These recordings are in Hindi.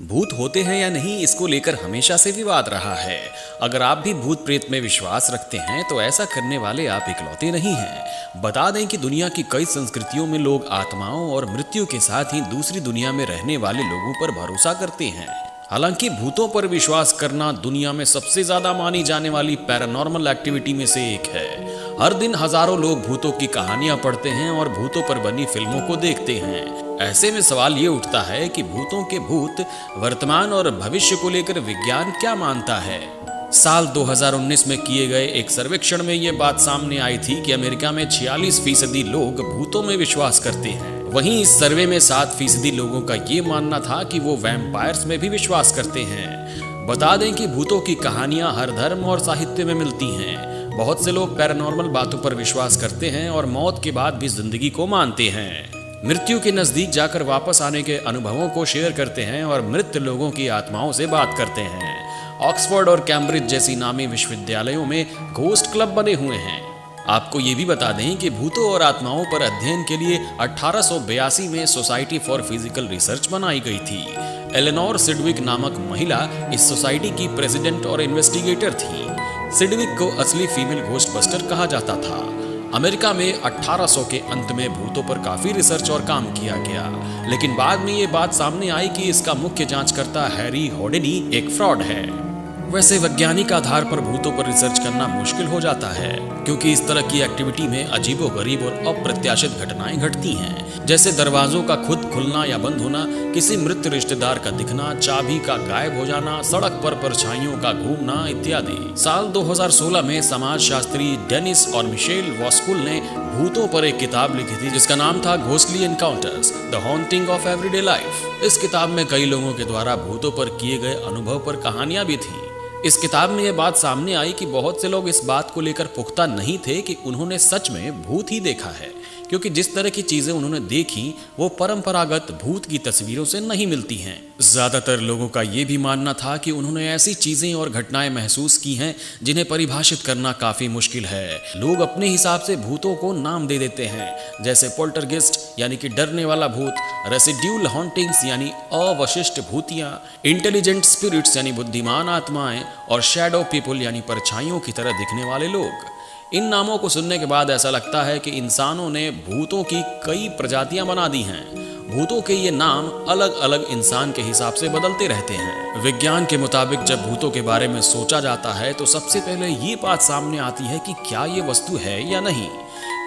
भूत होते हैं या नहीं, इसको लेकर हमेशा से विवाद रहा है। अगर आप भी भूत प्रेत में विश्वास रखते हैं तो ऐसा करने वाले आप इकलौते नहीं हैं। बता दें कि दुनिया की कई संस्कृतियों में लोग आत्माओं और मृत्यु के साथ ही दूसरी दुनिया में रहने वाले लोगों पर भरोसा करते हैं। हालांकि भूतों पर विश्वास करना दुनिया में सबसे ज्यादा मानी जाने वाली पैरानॉर्मल एक्टिविटी में से एक है। हर दिन हजारों लोग भूतों की कहानियां पढ़ते हैं और भूतों पर बनी फिल्मों को देखते हैं। ऐसे में सवाल ये उठता है कि भूतों के भूत वर्तमान और भविष्य को लेकर विज्ञान क्या मानता है। साल 2019 में किए गए एक सर्वेक्षण में ये बात सामने आई थी कि अमेरिका में 46% लोग भूतों में विश्वास करते हैं। वहीं इस सर्वे में 7% लोगों का ये मानना था कि वो वैम्पायर्स में भी विश्वास करते हैं। बता दें कि भूतों की कहानियां हर धर्म और साहित्य में मिलती हैं। बहुत से लोग पैरानॉर्मल बातों पर विश्वास करते हैं और मौत के बाद भी जिंदगी को मानते हैं। मृत्यु के नजदीक जाकर वापस आने के अनुभवों को शेयर करते हैं और मृत लोगों की आत्माओं से बात करते हैं। ऑक्सफोर्ड और कैम्ब्रिज जैसी नामी विश्वविद्यालयों में घोस्ट क्लब बने हुए हैं। आपको ये भी बता दें कि भूतों और आत्माओं पर अध्ययन के लिए 1882 में सोसाइटी फॉर फिजिकल रिसर्च बनाई गई थी। एलेनोर सिडविक नामक महिला इस सोसाइटी की प्रेसिडेंट और इन्वेस्टिगेटर थी। सिडविक को असली फीमेल घोस्टबस्टर कहा जाता था। अमेरिका में 1800 के अंत में भूतों पर काफी रिसर्च और काम किया गया, लेकिन बाद में ये बात सामने आई कि इसका मुख्य जांचकर्ता हैरी होडेनी एक फ्रॉड है। वैसे वैज्ञानिक आधार पर भूतों पर रिसर्च करना मुश्किल हो जाता है, क्योंकि इस तरह की एक्टिविटी में अजीबोगरीब और अप्रत्याशित घटनाएं घटती हैं, जैसे दरवाजों का खुद खुलना या बंद होना, किसी मृत रिश्तेदार का दिखना, चाबी का गायब हो जाना, सड़क पर परछाइयों का घूमना इत्यादि। साल 2016 में समाजशास्त्री डेनिस और मिशेल वॉस्कुल ने भूतों पर एक किताब लिखी थी जिसका नाम था ghostly encounters the haunting of everyday life. इस किताब में कई लोगों के द्वारा भूतों पर किए गए अनुभव पर कहानियां भी थी। इस किताब में यह बात सामने आई कि बहुत से लोग इस बात को लेकर पुख्ता नहीं थे कि उन्होंने सच में भूत ही देखा है, क्योंकि जिस तरह की चीजें उन्होंने देखी वो परंपरागत भूत की तस्वीरों से नहीं मिलती हैं। ज्यादातर लोगों का ये भी मानना था कि उन्होंने ऐसी चीजें और घटनाएं महसूस की हैं जिन्हें परिभाषित करना काफी मुश्किल है। लोग अपने हिसाब से भूतों को नाम दे देते हैं, जैसे पोल्टरगेस्ट यानी कि डरने वाला भूत, रेसिड्यूल हॉन्टिंग्स यानी अवशिष्ट भूतियां, इंटेलिजेंट स्पिरिट्स यानी बुद्धिमान आत्माएं, और शैडो पीपल यानी परछाइयों की तरह दिखने वाले लोग। इन नामों को सुनने के बाद ऐसा लगता है कि इंसानों ने भूतों की कई प्रजातियां बना दी हैं। भूतों के ये नाम अलग अलग इंसान के हिसाब से बदलते रहते हैं। विज्ञान के मुताबिक जब भूतों के बारे में सोचा जाता है तो सबसे पहले ये बात सामने आती है कि क्या ये वस्तु है या नहीं।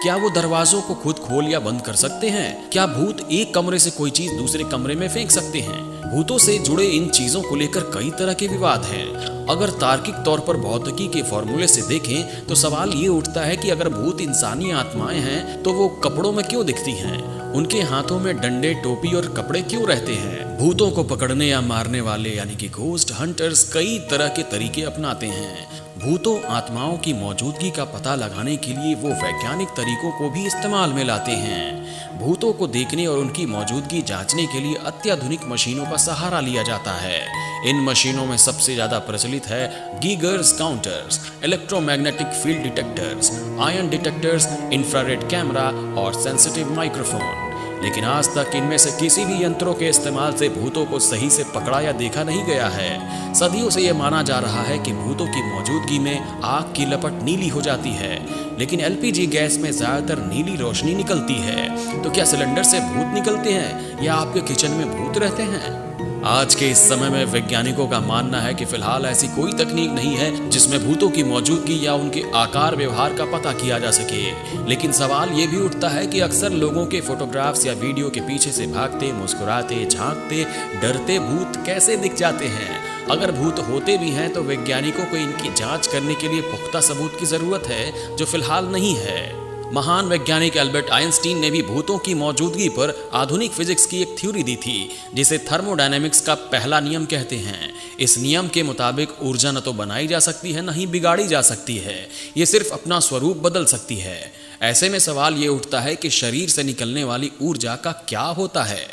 क्या वो दरवाजों को खुद खोल या बंद कर सकते हैं? क्या भूत एक कमरे से कोई चीज दूसरे कमरे में फेंक सकते हैं? भूतों से जुड़े इन चीजों को लेकर कई तरह के विवाद हैं। अगर तार्किक तौर पर भौतिकी के फॉर्मूले से देखें तो सवाल ये उठता है कि अगर भूत इंसानी आत्माएं हैं तो वो कपड़ों में क्यों दिखती हैं? उनके हाथों में डंडे, टोपी और कपड़े क्यों रहते हैं? भूतों को पकड़ने या मारने वाले यानी कि घोस्ट हंटर्स कई तरह के तरीके अपनाते हैं। भूतों आत्माओं की मौजूदगी का पता लगाने के लिए वो वैज्ञानिक तरीकों को भी इस्तेमाल में लाते हैं। भूतों को देखने और उनकी मौजूदगी जांचने के लिए अत्याधुनिक मशीनों का सहारा लिया जाता है। इन मशीनों में सबसे ज्यादा प्रचलित है गीगर्स counters, electromagnetic field detectors, ion detectors, infrared camera और सेंसिटिव माइक्रोफोन। लेकिन आज तक इनमें से किसी भी यंत्रों के इस्तेमाल से भूतों को सही से पकड़ा या देखा नहीं गया है। सदियों से यह माना जा रहा है कि भूतों की मौजूदगी में आग की लपट नीली हो जाती है, लेकिन एलपीजी गैस में ज्यादातर नीली रोशनी निकलती है। तो क्या सिलेंडर से भूत निकलते हैं या आपके किचन में भूत रहते हैं? आज के इस समय में वैज्ञानिकों का मानना है कि फिलहाल ऐसी कोई तकनीक नहीं है जिसमें भूतों की मौजूदगी या उनके आकार व्यवहार का पता किया जा सके। लेकिन सवाल ये भी उठता है कि अक्सर लोगों के फोटोग्राफ्स या वीडियो के पीछे से भागते, मुस्कुराते, झांकते, डरते भूत कैसे दिख जाते हैं? अगर भूत होते भी हैं तो वैज्ञानिकों को इनकी जांच करने के लिए पुख्ता सबूत की जरूरत है, जो फिलहाल नहीं है। महान वैज्ञानिक एल्बर्ट आइंस्टीन ने भी भूतों की मौजूदगी पर आधुनिक फिजिक्स की एक थ्योरी दी थी, जिसे थर्मोडायनेमिक्स का पहला नियम कहते हैं। इस नियम के मुताबिक ऊर्जा न तो बनाई जा सकती है न ही बिगाड़ी जा सकती है, ये सिर्फ अपना स्वरूप बदल सकती है। ऐसे में सवाल ये उठता है कि शरीर से निकलने वाली ऊर्जा का क्या होता है?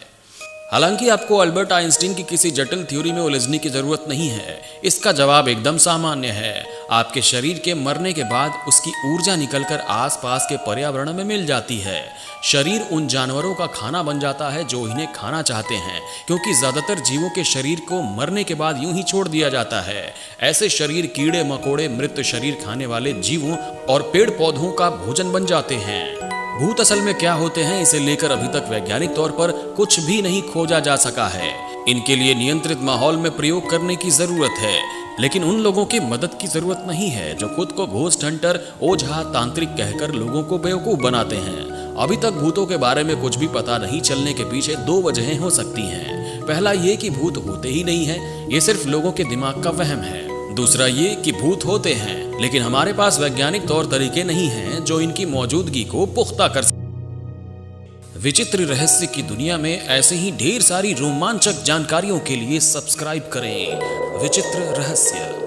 हालांकि आपको अल्बर्ट आइंस्टीन की किसी जटिल थ्योरी में उलझने की जरूरत नहीं है। इसका जवाब एकदम सामान्य है। आपके शरीर के मरने के बाद उसकी ऊर्जा निकलकर आसपास के पर्यावरण में मिल जाती है। शरीर उन जानवरों का खाना बन जाता है जो इन्हें खाना चाहते हैं, क्योंकि ज्यादातर जीवों के शरीर को मरने के बाद यूं ही छोड़ दिया जाता है। ऐसे शरीर कीड़े मकोड़े, मृत शरीर खाने वाले जीवों और पेड़ पौधों का भोजन बन जाते हैं। भूत असल में क्या होते हैं, इसे लेकर अभी तक वैज्ञानिक तौर पर कुछ भी नहीं खोजा जा सका है। इनके लिए नियंत्रित माहौल में प्रयोग करने की जरूरत है, लेकिन उन लोगों की मदद की जरूरत नहीं है जो खुद को घोस्ट हंटर, ओझा, तांत्रिक कहकर लोगों को बेवकूफ बनाते हैं। अभी तक भूतों के बारे में कुछ भी पता नहीं चलने के पीछे दो वजहें हो सकती हैं। पहला ये कि भूत होते ही नहीं है, ये सिर्फ लोगों के दिमाग का वहम है। दूसरा ये कि भूत होते हैं, लेकिन हमारे पास वैज्ञानिक तौर तरीके नहीं हैं जो इनकी मौजूदगी को पुख्ता कर सकें। विचित्र रहस्य की दुनिया में ऐसे ही ढेर सारी रोमांचक जानकारियों के लिए सब्सक्राइब करें विचित्र रहस्य।